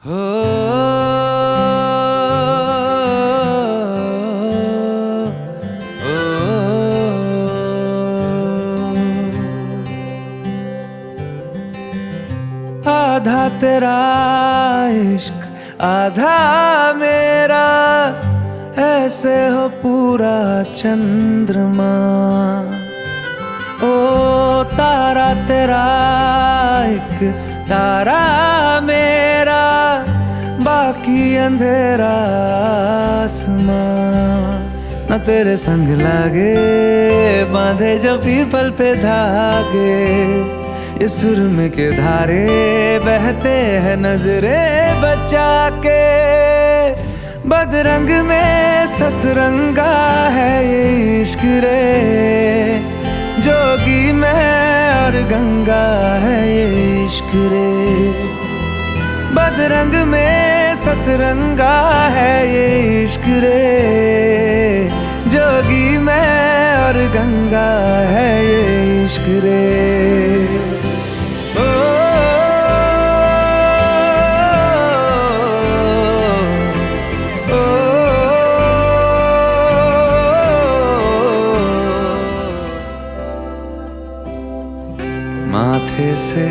आधा तेरा इश्क आधा मेरा, ऐसे हो पूरा चंद्रमा। ओ तारा तेरा एक तारा मेरा, बाकी अंधेरा आसमां। न तेरे संग लागे बांधे जो पीपल पे धागे, ये सुरम के धारे बहते हैं नजरे बचा के। बदरंग में सतरंगा है ये इश्क रे, जोगी में और गंगा है ये इश्क रे। बदरंग में सतरंगा है ये इश्क रे, जोगी में और गंगा है ये इश्क रे। माथे से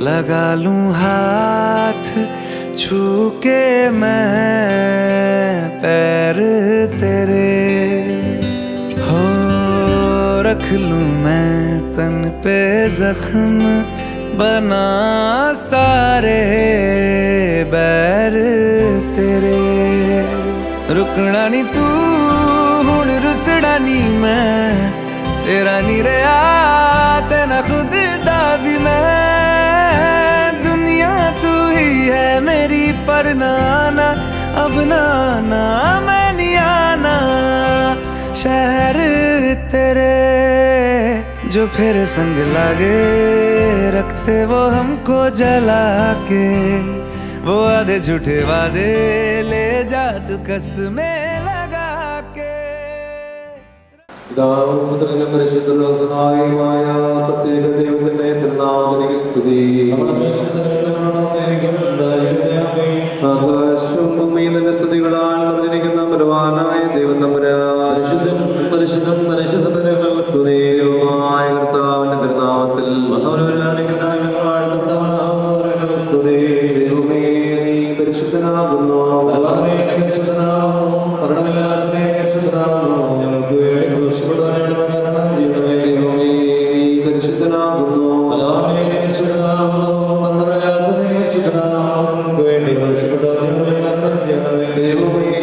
लगा लूं हाथ, छू के मैं पैर तेरे, हो रख लूं मैं तन पे जख्म, बना सारे बैर तेरे। रुकना नी तू हुण रुसड़ा नी मैं, तेरा नी रहा तेना खुद दा भी मैं। दुनिया तू ही है मेरी पर नाना, अब नाना मैं नहीं आना। शहर तेरे जो फिर संग लागे, रखते वो हमको जला के। वो आधे झूठे वादे ले जा तू कसमें लगा के। പിതാവും പുത്രനും പരിശുദ്ധമായ സത്യദൈവത്തിന്റെ തിരുനാമത്തിലേക്ക് സ്തുതി. ആകാശവും ഭൂമിയും നിന്റെ സ്തുതികളാൽ നിറഞ്ഞിരിക്കുന്ന ബലവാനായ ദൈവം തമ്പുരാൻ, പരിശുദ്ധം സ്തുതിയുമായ കർത്താവിന്റെ തിരുനാമത്തിൽ സ്തുതി. ദൈവമേ നീ പരിശുദ്ധനാകുന്നു, ഞങ്ങൾക്ക് ദൈവമേ നീ പരിശുദ്ധനാകുന്നു, ദൈവമേ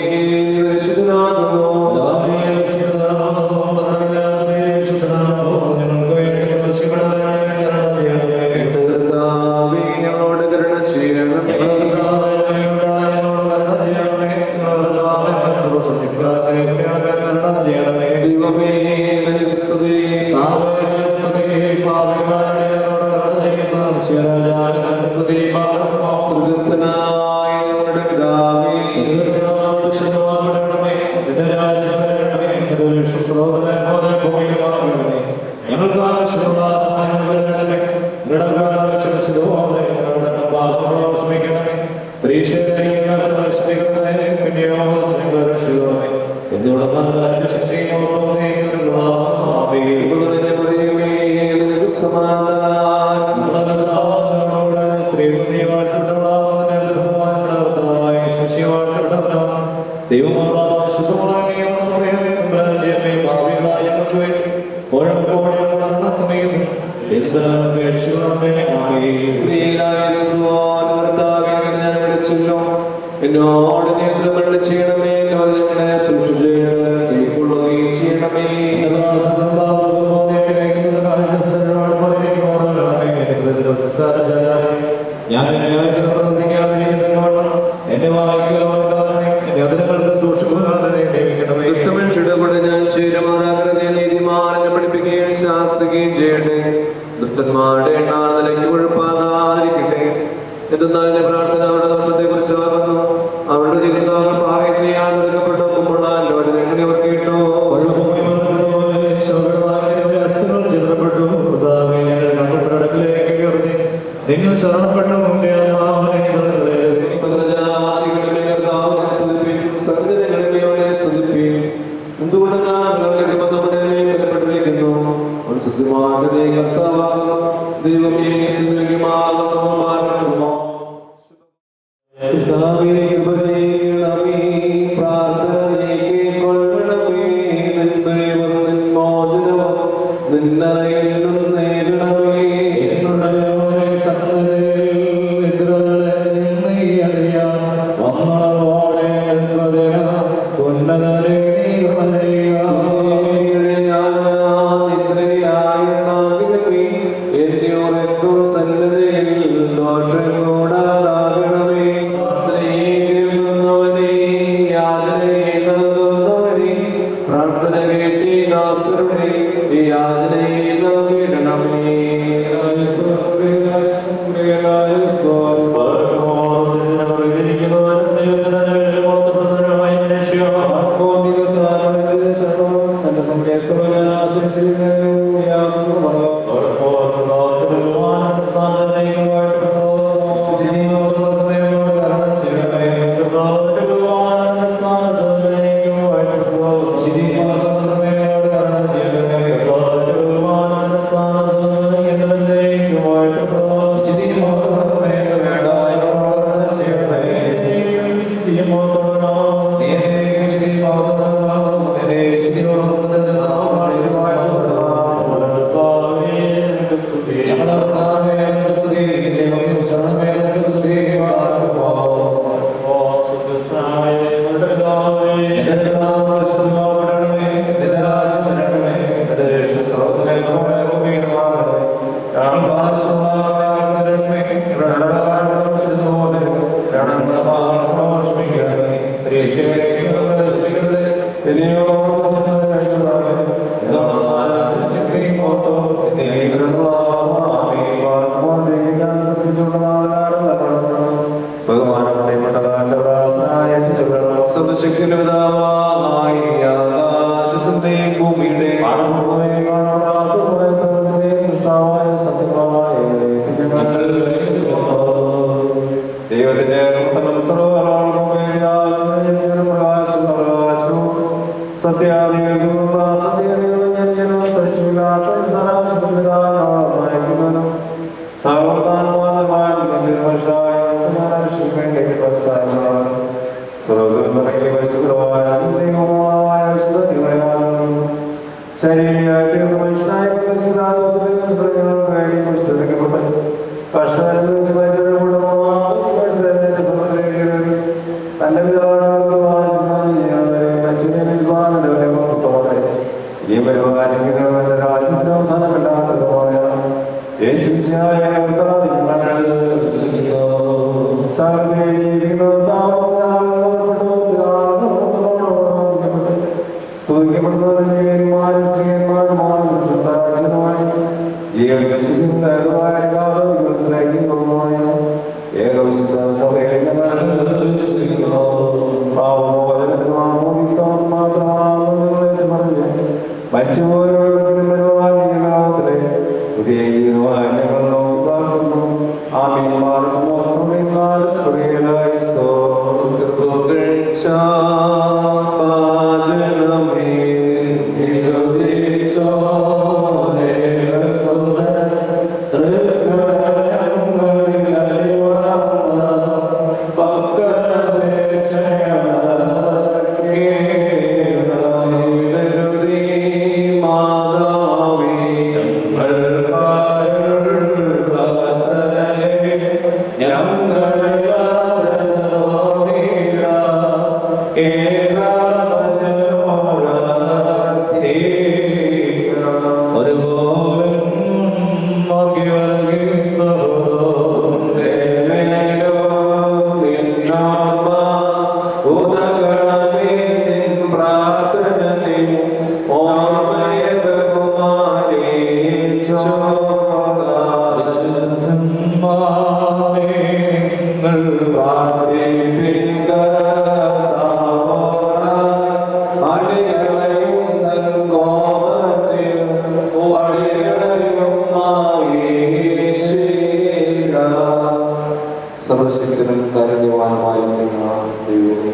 നീ പരിശുദ്ധനാകുന്നു. ഞങ്ങളോട് കരുണ ചെയ്യണം. ദൈവമേ നിനക്ക് സ്തുതി. സ്വർഗ്ഗസ്ഥനായ ഞങ്ങളുടെ പിതാവേ, നിനക്ക് സമാധാനം. എന്നോട് നേതൃത്വങ്ങൾ ചെയ്യണമേ, ഞങ്ങളെ സൂക്ഷിച്ചേണമേ, കൈക്കൊള്ളുകയും ചെയ്യണമേ. ഞാൻ എന്റെ ദുഷ്ടമനുഷ്യരുടെ കൂടെ ഞാൻ ചേരുമാറാകരുതേ. നീതിമാനെ പഠിപ്പിക്കുകയും ശാസ്ത്രിക്കുകയും ചെയ്യട്ടെ. ദുഷ്ടന്മാരുടെ എണ്ണാൻ നിലയ്ക്ക് കുഴപ്പാതാതിരിക്കട്ടെ. എന്തെന്നാൽ എന്റെ പ്രാർത്ഥന അവരുടെ ദോഷത്തെ കുറിച്ചാകുന്നു. അവരുടെ ജീവിതങ്ങൾ പാറയാൽ കൊടുക്കപ്പെട്ടു നോക്കുമ്പോൾ ആലോചന എങ്ങനെ അവർ കേട്ടു. നിങ്ങൾ ശരണപ്പെട്ടു മാറുന്നു. കർത്താവേ, കൃപ ചെയ്യണമേ, പ്രാർത്ഥന നീക്കിക്കൊള്ളണമേ. നിൻ ദൈവം, നിൻ മോചനവും നിന്നറയിൽ നിന്നേകണമേ. എന്റെ ഉറക്കം സന്നദ്ധയിൽ ദോഷം കൂടാതാകണമേ. കേൾക്കുന്നവനെ, യാതനയെ നൽകുന്നവനെ, പ്രാർത്ഥന കേട്ടി ദാസരുടെ യാതനയെ നൽകിടണമേ. ദൈവത്തിന്റെ സർവശക്തനും കാരുണ്യവാനുമായ ദൈവമേ,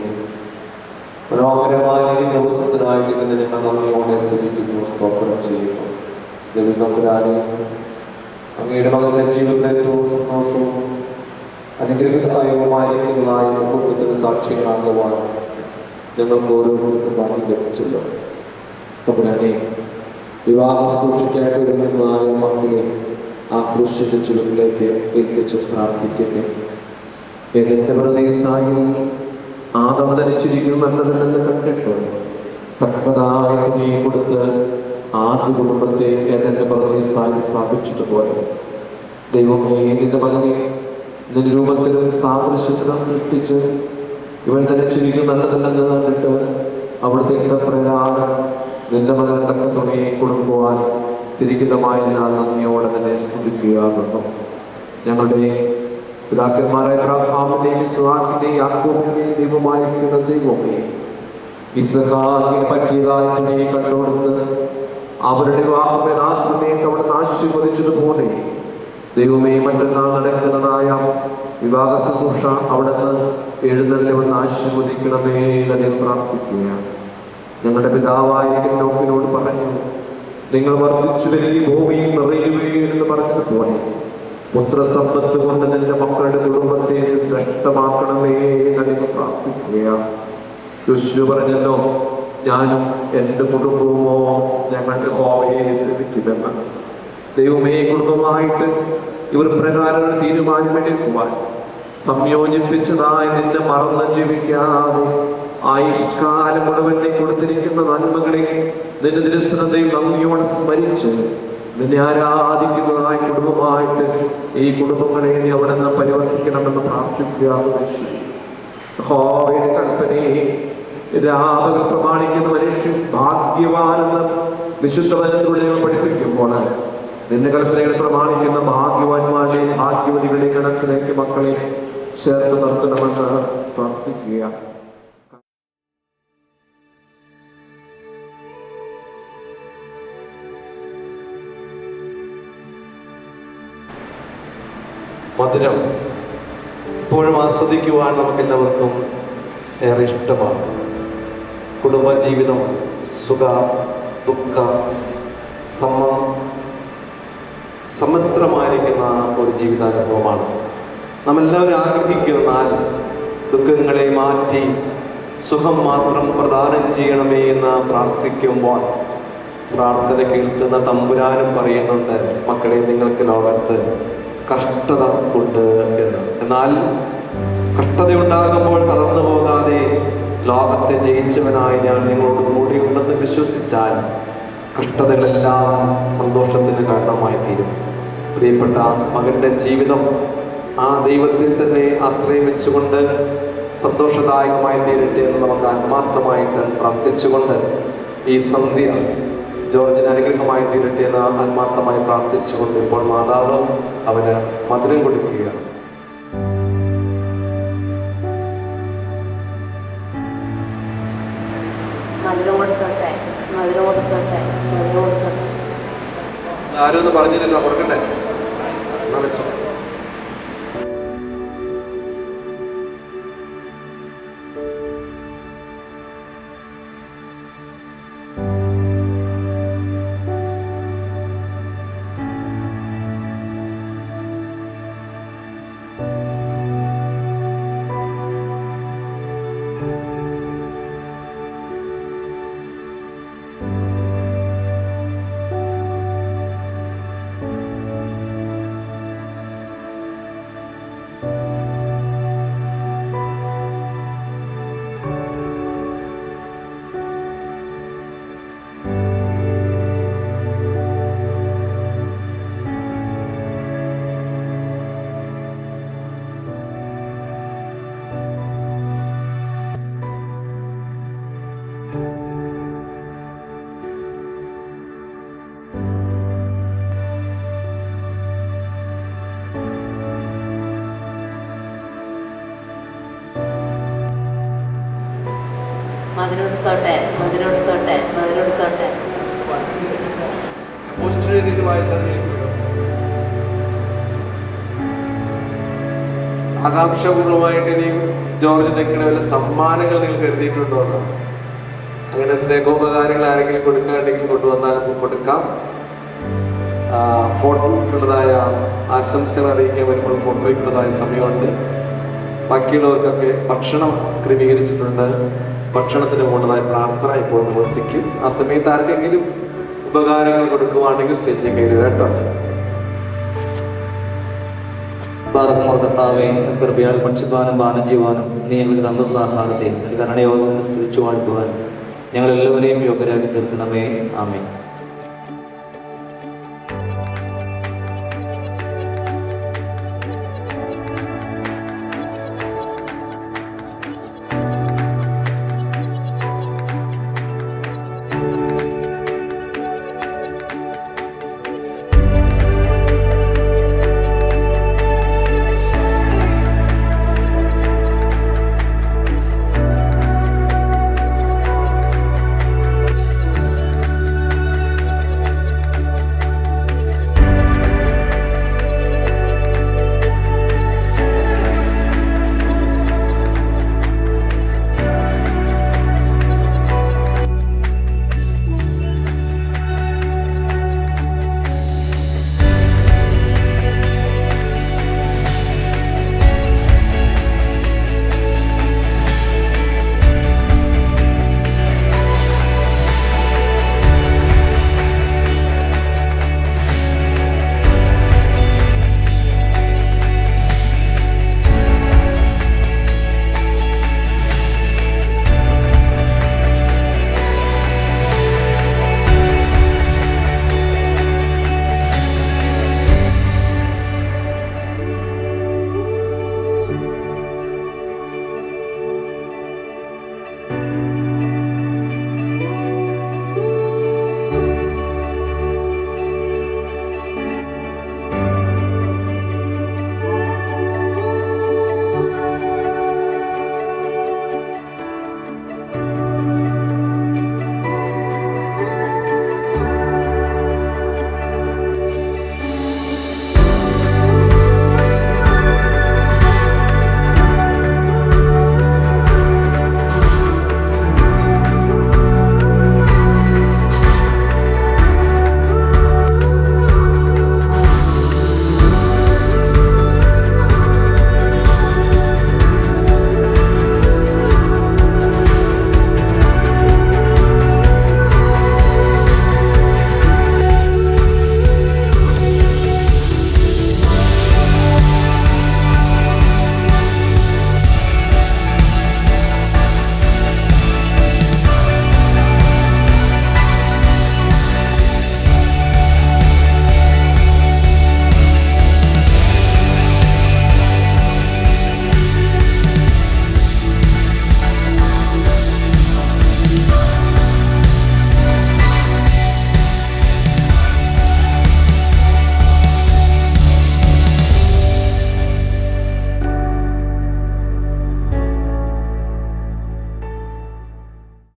മനോഹരമായ ഈ ദിവസത്തിനായിട്ട് തന്നെ ഞങ്ങൾ നന്ദിയോടെ സ്തുതിക്കുന്നു, സ്തോത്രം ചെയ്യുന്നു. ദൈവം അങ്ങയുടെ മകന്റെ ജീവിതത്തിൽ ഏറ്റവും സന്തോഷവും അനുഗ്രഹദായകവുമായിരിക്കുന്നതായ മുഹൂർത്തത്തിന് സാക്ഷികളാകുവാൻ ഞങ്ങൾക്ക് ഓരോരുത്തർക്കും ഭാഗ്യം ലഭിച്ചല്ലോ. തമ്പുരാനെ, വിവാഹ ശുശ്രൂഷയ്ക്കായിട്ട് ഒരുങ്ങുന്നതായ മക്കളെ ആ ക്രൂശിന്റെ ചുരുക്കിലേക്ക് എത്തിച്ച് പ്രാർത്ഥിക്കട്ടെ. ഏതെന്റെ പ്രദേശായിൽ ആദം ധരിച്ചിരിക്കുന്നത് നല്ലതല്ലെന്ന് കണ്ടിട്ട് തക്കതായ തുണി കൊടുത്ത് ആദ്യ കുടുംബത്തെ ഏതെന്റെ പ്രദേശായി സ്ഥാപിച്ചതുപോലെ ദൈവമേ, നിന്റെ മകനെ നിന്റെ രൂപത്തിലും സാദൃശ്യത്തിലും സൃഷ്ടിച്ച് ഇവൻ ധരിച്ചിരിക്കുന്നത് നല്ലതല്ലെന്ന് കണ്ടിട്ട് അവിടുത്തെ ഹിതപ്രകാരം നിന്റെ മകനെ തക്ക തുണിയെ കൊടുക്കുവാൻ തിരികിതമായ ഞാൻ നന്ദിയോടെ തന്നെ സ്തുതിക്കുകയാകുന്നു. ഞങ്ങളുടെ പിതാക്കന്മാരായ അബ്രഹാമിന്റെയും ഇസ്ഹാക്കിന്റെയും യാക്കോബിന്റെയും ദൈവമായിരിക്കുന്ന ദൈവമേ, ഇസ്ഹാക്കിന് പറ്റിയതായ തുണിയെ കണ്ടുകൊടുത്ത് അവരുടെ വിവാഹം ആ സമയത്ത് അവിടെ ആശീർവദിച്ചതുപോലെ ദൈവമേ, മറ്റന്നാൾ നടക്കുന്നതായ വിവാഹ ശുശ്രൂഷ അവിടെ നിന്ന് എഴുന്നള്ളിവന്ന് ആശീർവദിക്കണമേ എന്ന് പ്രാർത്ഥിക്കുകയാണ്. ഞങ്ങളുടെ പിതാവായിരിക്കുന്ന നോക്കിനോട് പറഞ്ഞു, നിങ്ങൾ വർദ്ധിച്ചു വരിക ഭൂമിയിൽ നിറയുവേ എന്ന് പറഞ്ഞതുപോലെ പുത്രസമ്പത്ത് കൊണ്ട് നിന്റെ മക്കളുടെ കുടുംബത്തെ ശ്രേഷ്ഠമാക്കണമേ എന്ന് പ്രാർത്ഥിക്കുകയാണ്. യേശു പറഞ്ഞല്ലോ, ഞാനും എൻ്റെ കുടുംബവുമോ ഞങ്ങളുടെ യഹോവയെ സേവിക്കുമെന്ന്. ദൈവമേ, കുടുംബമായിട്ട് ഇവർ പ്രകാരം തീരുമാനമെടുക്കുവാൻ സംയോജിപ്പിച്ചതായി നിന്നെ മറന്ന് ജീവിക്കാതെ ആയുഷ്കാലം മുഴുവൻ നീ കൊടുത്തിരിക്കുന്ന നന്മകളെ നിന്റെ തിരുസന്നതയിൽ നന്ദിയോടെ സ്മരിച്ച് നിന്നെ ആരാധിക്കുന്നതായ കുടുംബമായിട്ട് ഈ കുടുംബങ്ങളെ നീ അവിടെ നിന്ന് പരിവർത്തിക്കണമെന്ന് പ്രാർത്ഥിക്കുകയാണ്. കൽപ്പനയെ രാപകൽ പ്രമാണിക്കുന്ന മനുഷ്യൻ ഭാഗ്യവാനെന്ന് വിശുദ്ധ വചനത്തിലൂടെ പഠിപ്പിക്കുമ്പോൾ നിന്റെ കൽപ്പനകൾ പ്രമാണിക്കുന്ന ഭാഗ്യവാന്മാരെ ഭാഗ്യവതികളുടെ ഗണത്തിലേക്ക് മക്കളെ ചേർത്ത് നിർത്തണമെന്ന് പ്രാർത്ഥിക്കുക. മധുരം ഇപ്പോഴും ആസ്വദിക്കുവാൻ നമുക്കെല്ലാവർക്കും ഏറെ ഇഷ്ടമാണ്. കുടുംബജീവിതം സുഖ ദുഃഖ സമ്മിശ്രമായിരിക്കുന്ന ഒരു ജീവിതാനുഭവമാണ്. നമ്മളെല്ലാവരും ആഗ്രഹിക്കുന്നാൽ ദുഃഖങ്ങളെ മാറ്റി സുഖം മാത്രം പ്രദാനം ചെയ്യണമേ എന്ന് പ്രാർത്ഥിക്കുമ്പോൾ പ്രാർത്ഥന കേൾക്കുന്ന തമ്പുരാനും പറയുന്നുണ്ട്, മക്കളെ, നിങ്ങൾക്ക് ലോകത്ത് കഷ്ടത ഉണ്ട് എന്ന്. എന്നാൽ കഷ്ടതയുണ്ടാകുമ്പോൾ തളർന്നു പോകാതെ ലോകത്തെ ജയിച്ചവനായി ഞാൻ നിങ്ങളോട് കൂടി ഉണ്ടെന്ന് വിശ്വസിച്ചാൽ കഷ്ടതകളെല്ലാം സന്തോഷത്തിന് കാരണമായി തീരും. പ്രിയപ്പെട്ട മകൻ്റെ ജീവിതം ആ ദൈവത്തിൽ തന്നെ ആശ്രയം വെച്ചുകൊണ്ട് സന്തോഷദായകമായി തീരട്ടെ എന്ന് നമുക്ക് ആത്മാർത്ഥമായിട്ട് പ്രാർത്ഥിച്ചുകൊണ്ട് ഈ സന്ധ്യ ജോർജിന് അനുഗ്രഹമായി തീരട്ടെ എന്ന് ആത്മാർത്ഥമായി പ്രാർത്ഥിച്ചുകൊണ്ട് ഇപ്പോൾ മാതാവ് അവന് മധുരം കൊടുക്കുകയാണ്. ആരും ഒന്നും പറഞ്ഞില്ലല്ലോ, കൊടുക്കട്ടെ എന്നാ വെച്ചോ. മധുരെടുത്തോട്ടെ, മധുരെടുത്തോട്ടെ, മധുരെടുത്തോട്ടെ. ആകാംക്ഷപൂർവമായിട്ട് ഇനിയും ജോർജ് നിൽക്കുന്ന വല്ല സമ്മാനങ്ങൾ നിങ്ങൾ കരുതിയിട്ടുണ്ടോ? അങ്ങനെ സ്നേഹോപകാരങ്ങൾ ആരെങ്കിലും കൊടുക്കാണ്ടെങ്കിൽ കൊണ്ടുവന്നാൽ കൊടുക്കാം. ഫോട്ടോയ്ക്കുള്ളതായ ആശംസകൾ അറിയിക്കാൻ വരുമ്പോൾ ഫോട്ടോയ്ക്കുള്ളതായ സമയമുണ്ട്. ബാക്കിയുള്ളവർക്കൊക്കെ ഭക്ഷണം ക്രമീകരിച്ചിട്ടുണ്ട്. ഭക്ഷണത്തിന് പോകുന്നതായ പ്രാർത്ഥന ഇപ്പോൾ നിവർത്തിക്കും. ആ സമയത്ത് ആർക്കെങ്കിലും ഉപകാരങ്ങൾ കൊടുക്കുവാണെങ്കിൽ സ്റ്റേജിലേക്ക് കയറി കേട്ടോ. ബാറക്കുമോർ കർത്താവേ, കൃപയാൽ ഭക്ഷിക്കുവാനും പാനം ചെയ്യുവാനും നീ ഞങ്ങൾക്ക് തന്നിട്ടുള്ള ആഹാരത്തെ കരുണയോടെ സ്തുതിച്ചു വാഴ്ത്തുവാൻ ഞങ്ങളെല്ലാവരെയും യോഗ്യരാക്കി തീർക്കണമേ. ആമേൻ.